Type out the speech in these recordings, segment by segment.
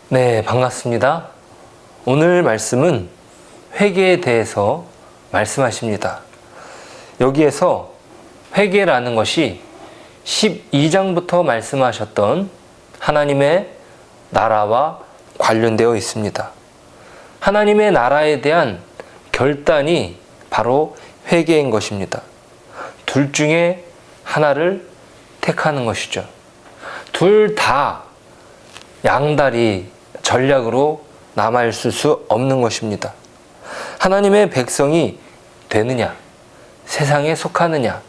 네, 반갑습니다. 오늘 말씀은 회개에 대해서 말씀하십니다. 여기에서 회개라는 것이 12장부터 말씀하셨던 하나님의 나라와 관련되어 있습니다. 하나님의 나라에 대한 결단이 바로 회개인 것입니다. 둘 중에 하나를 택하는 것이죠. 둘 다 양다리 전략으로 남아있을 수 없는 것입니다. 하나님의 백성이 되느냐, 세상에 속하느냐,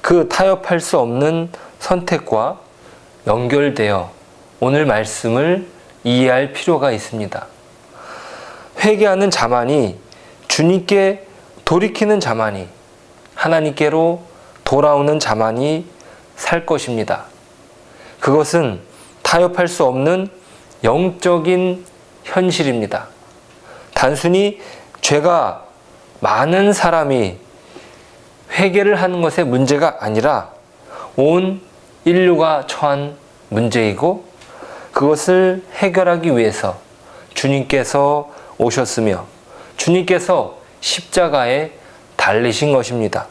그 타협할 수 없는 선택과 연결되어 오늘 말씀을 이해할 필요가 있습니다. 회개하는 자만이, 주님께 돌이키는 자만이, 하나님께로 돌아오는 자만이 살 것입니다. 그것은 타협할 수 없는 영적인 현실입니다. 단순히 죄가 많은 사람이 회개를 하는 것의 문제가 아니라 온 인류가 처한 문제이고, 그것을 해결하기 위해서 주님께서 오셨으며 주님께서 십자가에 달리신 것입니다.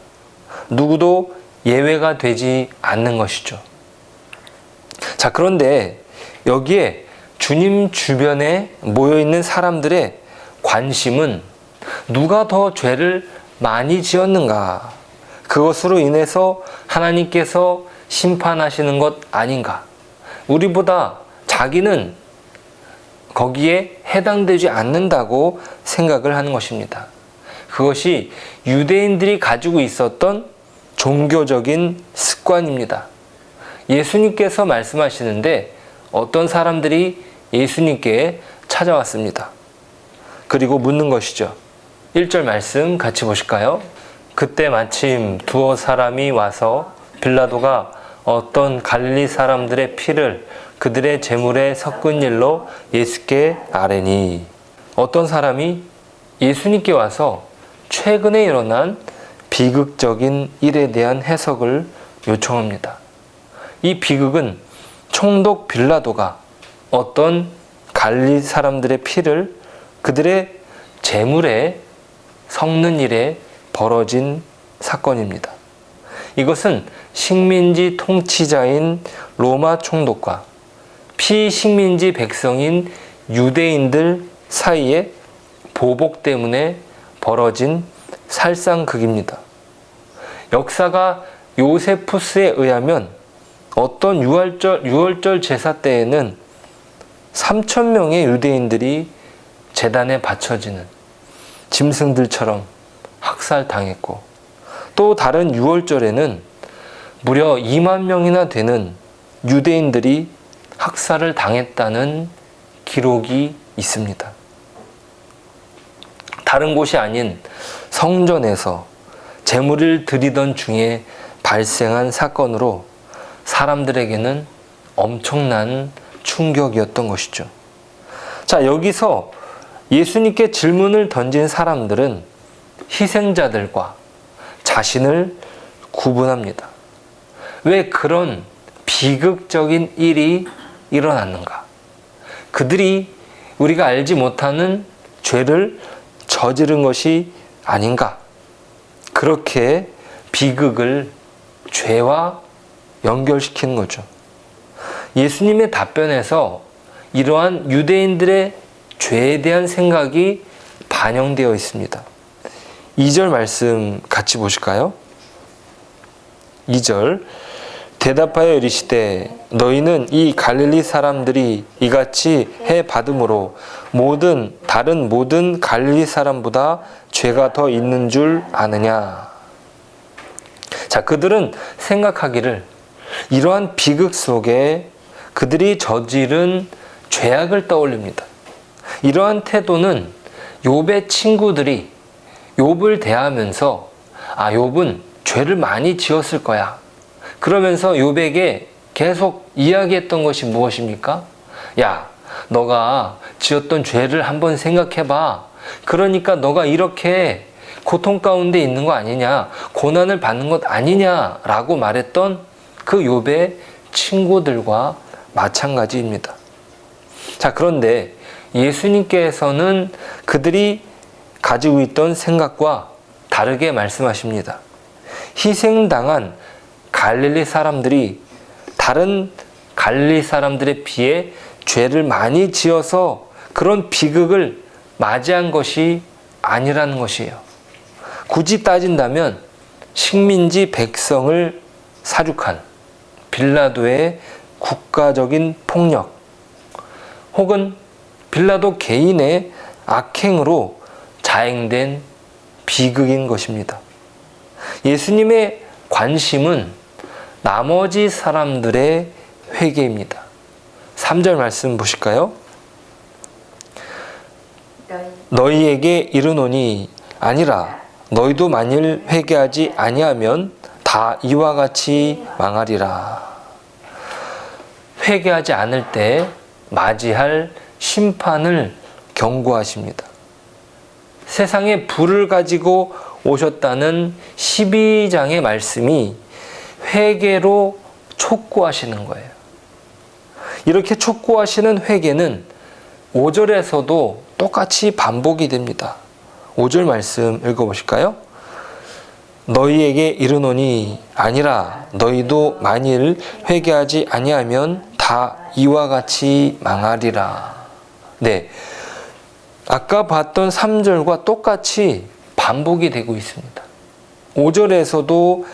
누구도 예외가 되지 않는 것이죠. 자, 그런데 여기에 주님 주변에 모여있는 사람들의 관심은 누가 더 죄를 많이 지었는가? 그것으로 인해서 하나님께서 심판하시는 것 아닌가? 우리보다 자기는 거기에 해당되지 않는다고 생각을 하는 것입니다. 그것이 유대인들이 가지고 있었던 종교적인 습관입니다. 예수님께서 말씀하시는데 어떤 사람들이 예수님께 찾아왔습니다. 그리고 묻는 것이죠. 1절 말씀 같이 보실까요? 그때 마침 두어 사람이 와서 빌라도가 어떤 갈릴리 사람들의 피를 그들의 제물에 섞은 일로 예수께 아뢰니. 어떤 사람이 예수님께 와서 최근에 일어난 비극적인 일에 대한 해석을 요청합니다. 이 비극은 총독 빌라도가 어떤 갈릴리 사람들의 피를 그들의 제물에 섞는 일에 벌어진 사건입니다. 이것은 식민지 통치자인 로마 총독과 피식민지 백성인 유대인들 사이의 보복 때문에 벌어진 살상극입니다. 역사가 요세푸스에 의하면 어떤 유월절 제사 때에는 3,000명의 유대인들이 제단에 바쳐지는 짐승들처럼 학살당했고, 또 다른 유월절에는 무려 2만 명이나 되는 유대인들이 학살을 당했다는 기록이 있습니다. 다른 곳이 아닌 성전에서 제물을 드리던 중에 발생한 사건으로 사람들에게는 엄청난 충격이었던 것이죠. 자, 여기서 예수님께 질문을 던진 사람들은 희생자들과 자신을 구분합니다. 왜 그런 비극적인 일이 일어났는가? 그들이 우리가 알지 못하는 죄를 저지른 것이 아닌가? 그렇게 비극을 죄와 연결시키는 거죠. 예수님의 답변에서 이러한 유대인들의 죄에 대한 생각이 반영되어 있습니다. 2절 말씀 같이 보실까요? 2절 대답하여 이르시되 너희는 이 갈릴리 사람들이 이같이 해 받음으로 다른 모든 갈릴리 사람보다 죄가 더 있는 줄 아느냐? 자, 그들은 생각하기를 이러한 비극 속에 그들이 저지른 죄악을 떠올립니다. 이러한 태도는 욥의 친구들이 욥을 대하면서 욥은 죄를 많이 지었을 거야. 그러면서 욥에게 계속 이야기했던 것이 무엇입니까? 야, 너가 지었던 죄를 한번 생각해봐. 그러니까 너가 이렇게 고통 가운데 있는 거 아니냐, 고난을 받는 것 아니냐라고 말했던 그 욥의 친구들과 마찬가지입니다. 자, 그런데 예수님께서는 그들이 가지고 있던 생각과 다르게 말씀하십니다. 희생당한 갈릴리 사람들이 다른 갈릴리 사람들에 비해 죄를 많이 지어서 그런 비극을 맞이한 것이 아니라는 것이에요. 굳이 따진다면 식민지 백성을 사륙한 빌라도의 국가적인 폭력 혹은 빌라도 개인의 악행으로 자행된 비극인 것입니다. 예수님의 관심은 나머지 사람들의 회개입니다. 3절 말씀 보실까요? 너희에게 이르노니 아니라 너희도 만일 회개하지 아니하면 다 이와 같이 망하리라. 회개하지 않을 때 맞이할 심판을 경고하십니다. 세상에 불을 가지고 오셨다는 12장의 말씀이 회개로 촉구하시는 거예요. 이렇게 촉구하시는 회개는 5절에서도 똑같이 반복이 됩니다. 5절 말씀 읽어보실까요? 너희에게 이르노니 아니라 너희도 만일 회개하지 아니하면 다 이와 같이 망하리라. 네, 아까 봤던 3절과 똑같이 반복이 되고 있습니다. 5절에서도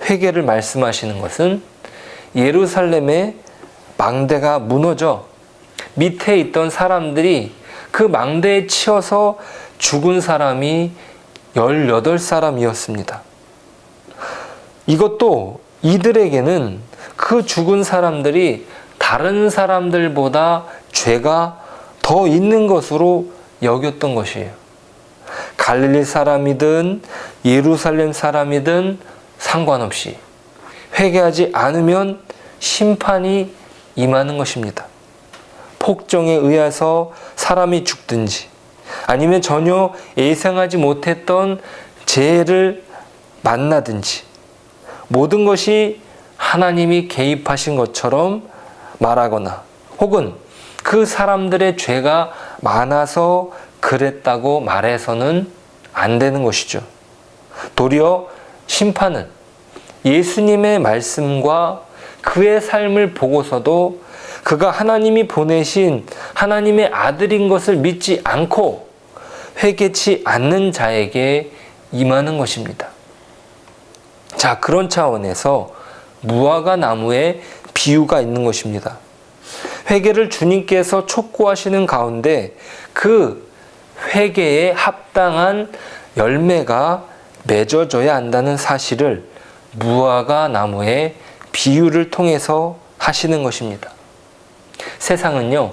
회개를 말씀하시는 것은 예루살렘의 망대가 무너져 밑에 있던 사람들이 그 망대에 치여서 죽은 사람이 18사람이었습니다. 이것도 이들에게는 그 죽은 사람들이 다른 사람들보다 죄가 더 있는 것으로 여겼던 것이에요. 갈릴리 사람이든 예루살렘 사람이든 상관없이 회개하지 않으면 심판이 임하는 것입니다. 폭정에 의해서 사람이 죽든지 아니면 전혀 예상하지 못했던 재해를 만나든지 모든 것이 하나님이 개입하신 것처럼 말하거나 혹은 그 사람들의 죄가 많아서 그랬다고 말해서는 안 되는 것이죠. 도리어 심판은 예수님의 말씀과 그의 삶을 보고서도 그가 하나님이 보내신 하나님의 아들인 것을 믿지 않고 회개치 않는 자에게 임하는 것입니다. 자, 그런 차원에서 무화과 나무의 비유가 있는 것입니다. 회개를 주님께서 촉구하시는 가운데 그 회개에 합당한 열매가 맺어져야 한다는 사실을 무화과 나무의 비유를 통해서 하시는 것입니다. 세상은요,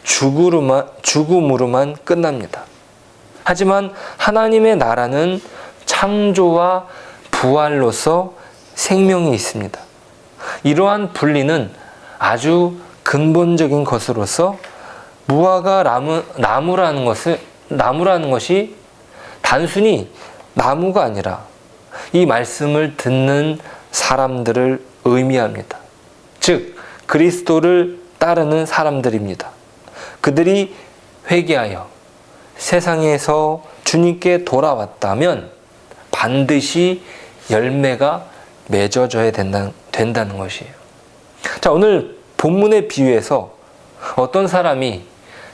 죽음으로만 끝납니다. 하지만 하나님의 나라는 창조와 부활로서 생명이 있습니다. 이러한 분리는 아주 근본적인 것으로서 무화과 나무라는 것이 단순히 나무가 아니라 이 말씀을 듣는 사람들을 의미합니다. 즉 그리스도를 따르는 사람들입니다. 그들이 회개하여 세상에서 주님께 돌아왔다면 반드시 열매가 맺어져야 된다는 것이에요. 자, 오늘 본문의 비유에서 어떤 사람이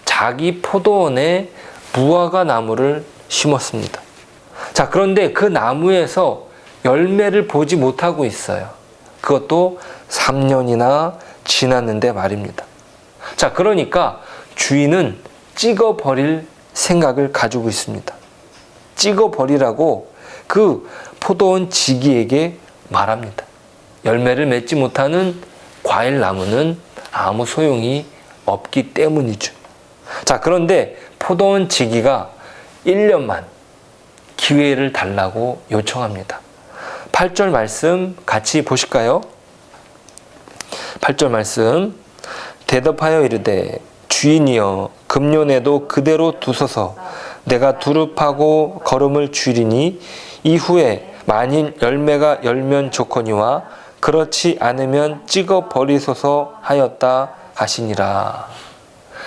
자기 포도원에 무화과 나무를 심었습니다. 자, 그런데 그 나무에서 열매를 보지 못하고 있어요. 그것도 3년이나 지났는데 말입니다. 자, 그러니까 주인은 찍어버릴 생각을 가지고 있습니다. 찍어버리라고 그 포도원 지기에게 말합니다. 열매를 맺지 못하는 과일 나무는 아무 소용이 없기 때문이죠. 자, 그런데 포도원 지기가 1년만 기회를 달라고 요청합니다. 8절 말씀 같이 보실까요? 8절 말씀, 대답하여 이르되 주인이여 금년에도 그대로 두소서 내가 두릅하고 거름을 줄이니 이후에 만일 열매가 열면 좋거니와 그렇지 않으면 찍어 버리소서 하였다 하시니라.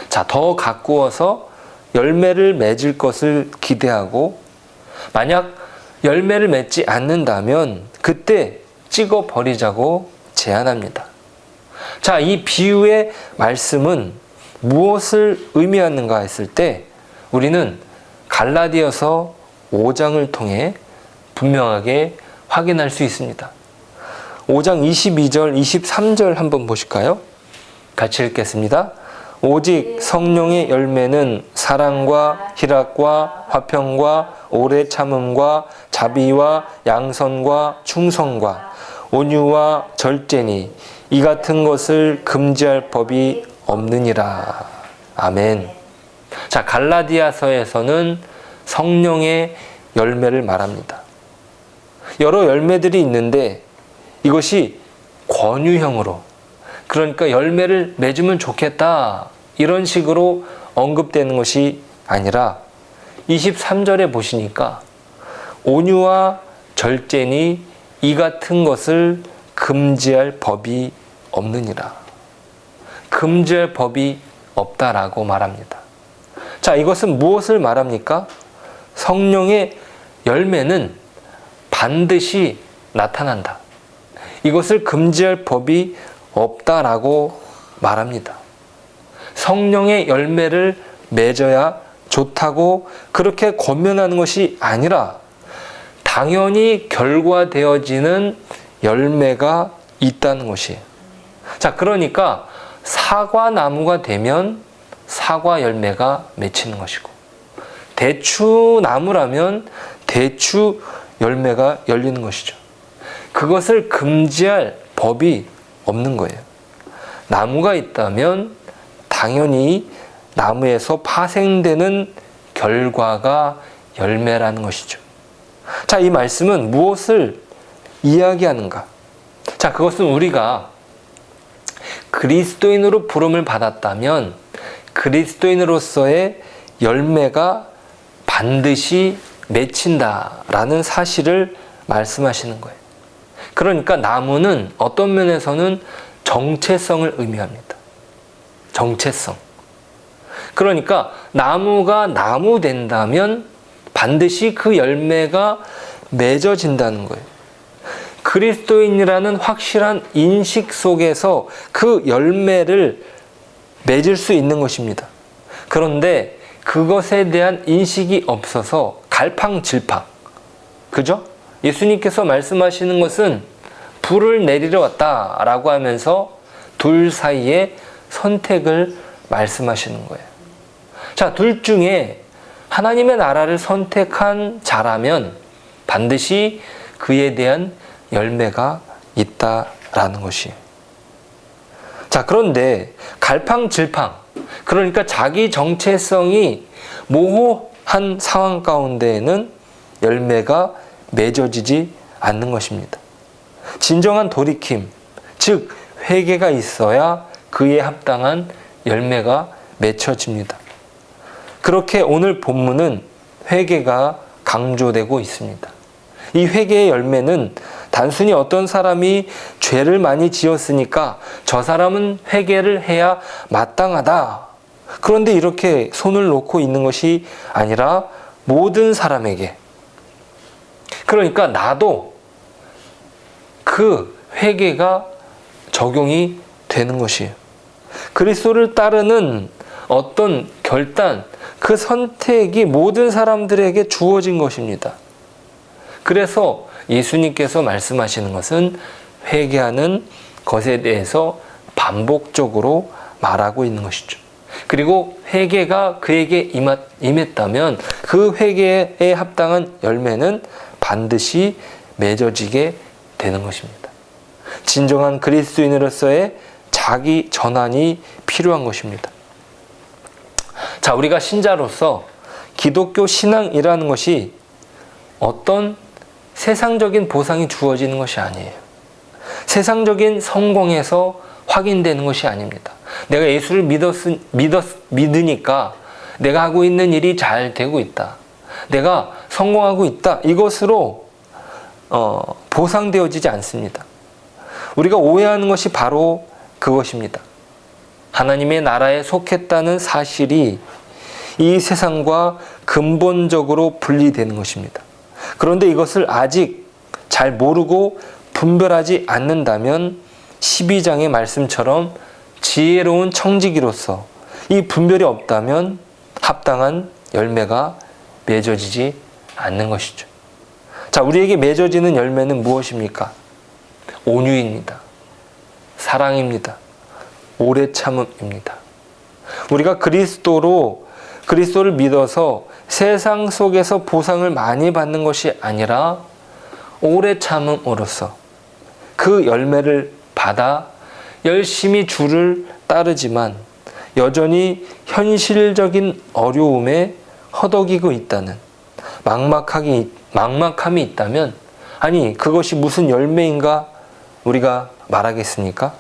자, 더 가꾸어서 열매를 맺을 것을 기대하고 만약 열매를 맺지 않는다면 그때 찍어 버리자고 제안합니다. 자, 이 비유의 말씀은 무엇을 의미하는가 했을 때 우리는 갈라디아서 5장을 통해 분명하게 확인할 수 있습니다. 5장 22절, 23절 한번 보실까요? 같이 읽겠습니다. 오직 성령의 열매는 사랑과 희락과 화평과 오래 참음과 자비와 양선과 충성과 온유와 절제니 이 같은 것을 금지할 법이 없느니라. 아멘. 자, 갈라디아서에서는 성령의 열매를 말합니다. 여러 열매들이 있는데 이것이 권유형으로, 그러니까 열매를 맺으면 좋겠다 이런 식으로 언급되는 것이 아니라 23절에 보시니까 온유와 절제니 이 같은 것을 금지할 법이 없느니라. 금지할 법이 없다라고 말합니다. 자, 이것은 무엇을 말합니까? 성령의 열매는 반드시 나타난다. 이것을 금지할 법이 없다라고 말합니다. 성령의 열매를 맺어야 좋다고 그렇게 권면하는 것이 아니라 당연히 결과되어지는 열매가 있다는 것이에요. 자, 그러니까 사과나무가 되면 사과 열매가 맺히는 것이고 대추나무라면 대추 열매가 열리는 것이죠. 그것을 금지할 법이 없는 거예요. 나무가 있다면 당연히 나무에서 파생되는 결과가 열매라는 것이죠. 자, 이 말씀은 무엇을 이야기하는가? 자, 그것은 우리가 그리스도인으로 부름을 받았다면 그리스도인으로서의 열매가 반드시 맺힌다라는 사실을 말씀하시는 거예요. 그러니까 나무는 어떤 면에서는 정체성을 의미합니다. 정체성. 그러니까 나무가 나무 된다면 반드시 그 열매가 맺어진다는 거예요. 그리스도인이라는 확실한 인식 속에서 그 열매를 맺을 수 있는 것입니다. 그런데 그것에 대한 인식이 없어서 갈팡질팡. 그죠? 예수님께서 말씀하시는 것은 불을 내리러 왔다라고 하면서 둘 사이에 선택을 말씀하시는 거예요. 자, 둘 중에 하나님의 나라를 선택한 자라면 반드시 그에 대한 열매가 있다라는 것이에요. 자, 그런데 갈팡질팡, 그러니까 자기 정체성이 모호한 상황 가운데에는 열매가 맺어지지 않는 것입니다. 진정한 돌이킴, 즉 회개가 있어야 그에 합당한 열매가 맺혀집니다. 그렇게 오늘 본문은 회개가 강조되고 있습니다. 이 회개의 열매는 단순히 어떤 사람이 죄를 많이 지었으니까 저 사람은 회개를 해야 마땅하다. 그런데 이렇게 손을 놓고 있는 것이 아니라 모든 사람에게, 그러니까 나도 그 회개가 적용이 되는 것이에요. 그리스도를 따르는 어떤 결단, 그 선택이 모든 사람들에게 주어진 것입니다. 그래서 예수님께서 말씀하시는 것은 회개하는 것에 대해서 반복적으로 말하고 있는 것이죠. 그리고 회개가 그에게 임했다면 그 회개에 합당한 열매는 반드시 맺어지게 되는 것입니다. 진정한 그리스도인으로서의 자기 전환이 필요한 것입니다. 자, 우리가 신자로서 기독교 신앙이라는 것이 어떤 세상적인 보상이 주어지는 것이 아니에요. 세상적인 성공에서 확인되는 것이 아닙니다. 내가 예수를 믿으니까 내가 하고 있는 일이 잘 되고 있다. 내가 성공하고 있다. 이것으로 보상되어지지 않습니다. 우리가 오해하는 것이 바로 그것입니다. 하나님의 나라에 속했다는 사실이 이 세상과 근본적으로 분리되는 것입니다. 그런데 이것을 아직 잘 모르고 분별하지 않는다면 12장의 말씀처럼 지혜로운 청지기로서 이 분별이 없다면 합당한 열매가 맺어지지 않는 것이죠. 자, 우리에게 맺어지는 열매는 무엇입니까? 온유입니다. 사랑입니다. 오래 참음입니다. 우리가 그리스도를 믿어서 세상 속에서 보상을 많이 받는 것이 아니라 오래 참음으로써 그 열매를 받아 열심히 주를 따르지만 여전히 현실적인 어려움에 허덕이고 있다는 막막함이 있다면, 아니 그것이 무슨 열매인가 우리가 말하겠습니까?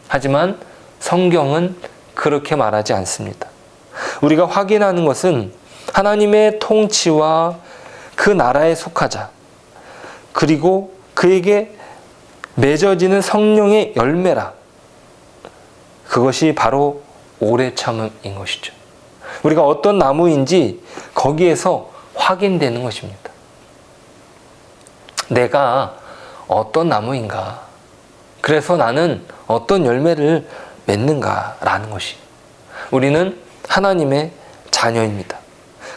하지만 성경은 그렇게 말하지 않습니다. 우리가 확인하는 것은 하나님의 통치와 그 나라에 속하자, 그리고 그에게 맺어지는 성령의 열매라. 그것이 바로 오래 참음인 것이죠. 우리가 어떤 나무인지 거기에서 확인되는 것입니다. 내가 어떤 나무인가, 그래서 나는 어떤 열매를 맺는가라는 것이, 우리는 하나님의 자녀입니다.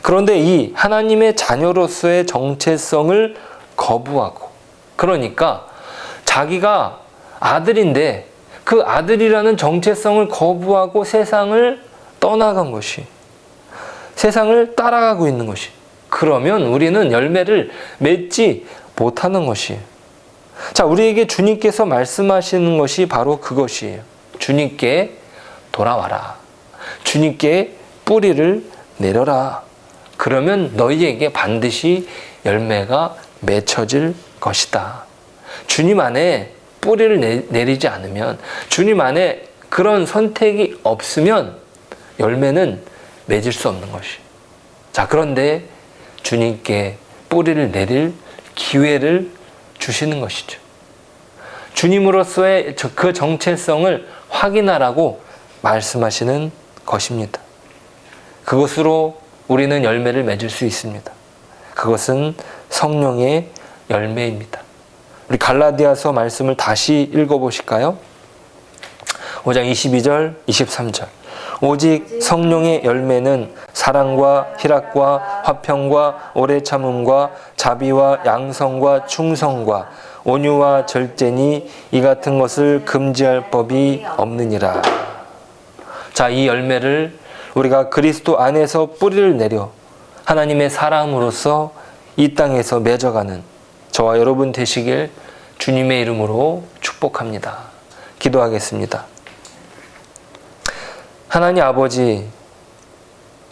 그런데 이 하나님의 자녀로서의 정체성을 거부하고, 그러니까 자기가 아들인데 그 아들이라는 정체성을 거부하고 세상을 떠나간 것이, 세상을 따라가고 있는 것이, 그러면 우리는 열매를 맺지 못하는 것이에요. 자, 우리에게 주님께서 말씀하시는 것이 바로 그것이에요. 주님께 돌아와라. 주님께 뿌리를 내려라. 그러면 너희에게 반드시 열매가 맺혀질 것이다. 주님 안에 뿌리를 내리지 않으면, 주님 안에 그런 선택이 없으면 열매는 맺을 수 없는 것이. 자, 그런데 주님께 뿌리를 내릴 기회를 주시는 것이죠. 주님으로서의 그 정체성을 확인하라고 말씀하시는 것입니다. 그것으로 우리는 열매를 맺을 수 있습니다. 그것은 성령의 열매입니다. 우리 갈라디아서 말씀을 다시 읽어보실까요? 5장 22절, 23절. 오직 성령의 열매는 사랑과 희락과 화평과 오래 참음과 자비와 양성과 충성과 온유와 절제니 이 같은 것을 금지할 법이 없느니라. 자, 이 열매를 우리가 그리스도 안에서 뿌리를 내려 하나님의 사람으로서 이 땅에서 맺어가는 저와 여러분 되시길 주님의 이름으로 축복합니다. 기도하겠습니다. 하나님 아버지,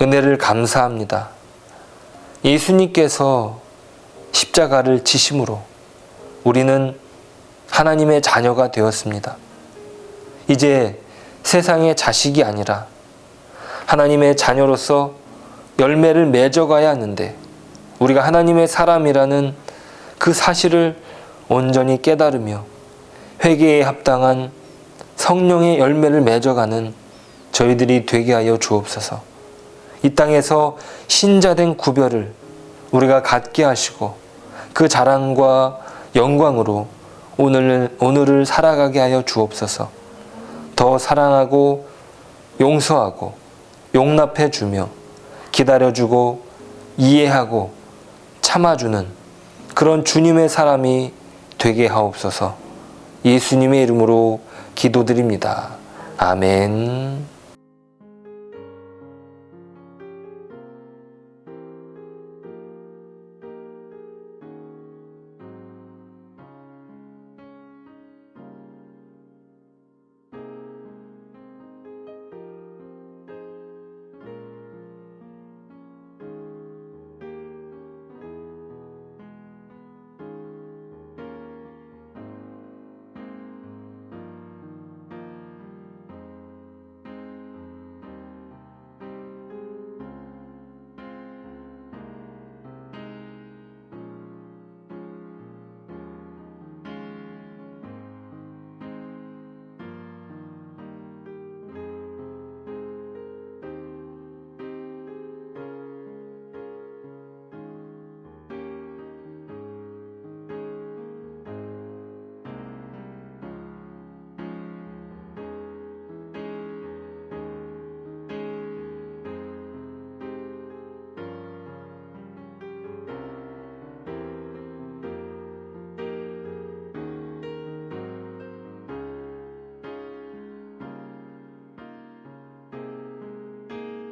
은혜를 감사합니다. 예수님께서 십자가를 지심으로 우리는 하나님의 자녀가 되었습니다. 이제 세상의 자식이 아니라 하나님의 자녀로서 열매를 맺어가야 하는데, 우리가 하나님의 사람이라는 그 사실을 온전히 깨달으며 회개에 합당한 성령의 열매를 맺어가는 저희들이 되게 하여 주옵소서. 이 땅에서 신자된 구별을 우리가 갖게 하시고 그 자랑과 영광으로 오늘을 살아가게 하여 주옵소서. 더 사랑하고 용서하고 용납해 주며 기다려주고 이해하고 참아주는 그런 주님의 사람이 되게 하옵소서. 예수님의 이름으로 기도드립니다. 아멘.